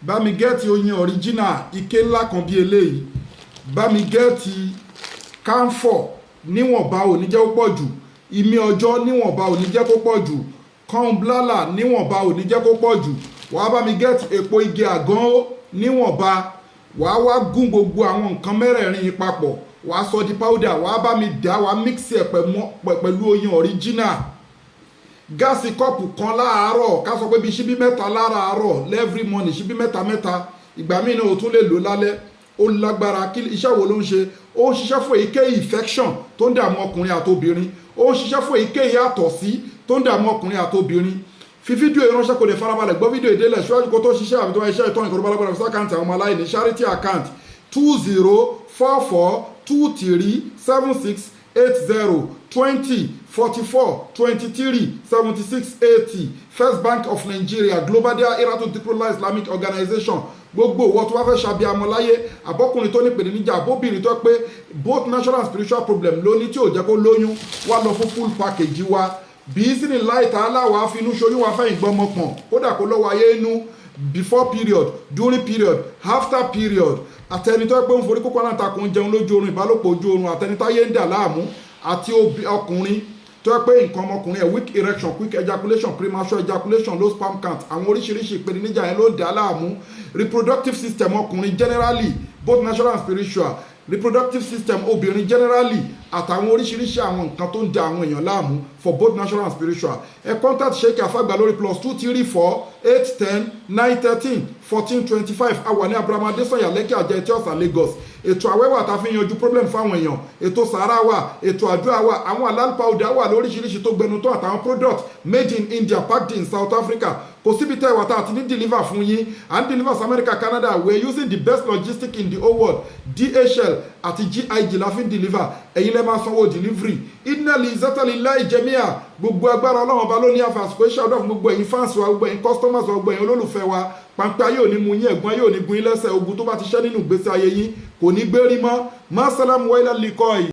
bá mi gẹ́ẹ̀tì oyin original ike ńlá kan bí eléyìí, bá mi gẹ́ẹ̀tì camphor níwọ̀nba ò ní jẹ́ kó pọ̀ jù, ìmí ọjọ́ níwọ̀nba ò ní jẹ́ kó pọ̀ jù, kọ́ńblálà níwọ̀nba ò ní jẹ́ kó pọ̀ jù, wàá bá mi gẹ́ẹ̀tì epo igi àgàn níwọ̀nba, wàá wá gún gbogbo àwọn nǹkan mẹ́rẹ̀ẹ̀rin yìí papọ̀, wàá sọ di powder, wàá bá mi dà, wàá mix ẹ̀ pẹ̀lú oyin original. Gáàsì kọ́ọ̀pù kan láàárọ̀, ká sọ pé bí ṣíbí mẹ́ta láràárọ̀ every morning, ṣíbí mẹ́ta mẹ́ta, ìgbà míì náà o tún lè lò lálẹ́. Ó lágbára. Kí iṣẹ́ wo ló ń ṣe? Ó ń ṣiṣẹ́ fún èyíkéyìí infection tó ń dààmú ọkùnrin àtobìnrin, ó ń ṣiṣẹ́ fún èyíkéyìí àtọ̀sí tó ń dààmú ọkùnrin àtobìnrin. Fi fídíò ìránṣẹ́ kò lè farabalẹ̀ gbọ́ fídíò ìdélẹ̀ ṣíwájú kó tó ṣiṣẹ́ àbí tó wá iṣẹ́ ìtọ́ni kò tó bá lágbára fún àkáǹtì àwọn ọmọ aláìní charity account 20442376802044237680 First Bank of Nigeria Global Dahiratu Dhikrlahi Islamic Organization. Gbogbo ìwọ tó wá fẹ́ ṣàbíamọ láyé, àbọ́kùnrin tó ní ìpèníjà, àbóbìnrin tó pé both natural and spiritual problem lóní tí ò jẹ́ kó lóyún, wá lọ fún full package wa. Bí sí ní láì tààlà wàá fi inú ṣoyún wàá fẹ́yìn gbọ́mọpọ̀n, kódà kó lọ́wọ́ ayé inú, before period, during period, after period. Àtẹni tó pé ń forí kókó aláǹtakùn jẹun lójú oorun, ìbálòpọ̀ ojú oorun, àtẹni táyé ń dà láàmú, àti ọkùnrin tó pé nǹkan ọmọkùnrin ẹ̀ weak erection, quick ejaculation, premature ejaculation, low sperm count, àwọn oríṣiríṣi ìpèníjà yẹn ló dà láàmú. Reproductive system ọkùnrin generally, both natural and spiritual, reproductive system obìnrin generally, àtàwọn oríṣiríṣi àwọn nǹkan tó ń da àwọn èèyàn láàmú for both natural and spiritual. Ẹ contact Sheikh Afagba lórí +234-810-913-1425. Àwa ní Abraham Adesanya Lekki Ajah Etí Ọ̀sà Lagos. Ètò àwẹ́wà tá a fi yanjú problem fáwọn èèyàn, ètò sàárà wà, ètò àdúrà wà, àwọn halal powder wà lóríṣiríṣi tó gbẹnu tó àtàwọn product made in India packed in South Africa. Kò síbi tẹ́ ìwà tá a ti ní deliver fún yín, and deliver to America, Canada. We are using the best logistic in the whole world. DHL àti GIG la fi ń deliver. Ẹ̀yin lẹ́ máa sanwó delivery. Inna lillahi jami'a. Gbogbo agbára Ọlọ́run ọba ló ní àfàsùkò iṣẹ́ ọ̀dọ́ fún gbogbo ẹ̀yin fans wa, gbogbo ẹ̀yin customers wa, gbogbo ẹ̀yin olólùfẹ́ wa. Pàǹpẹ́ ayé ò ní mú yín, ẹ̀gbọ́n ayé ò ní gun yín lẹ́sẹ̀, ogun tó bá ti ṣẹ́ nínú ìgbésí ayé yín kò ní gbérí mọ́. Má sálámù wa ilal liqa'i.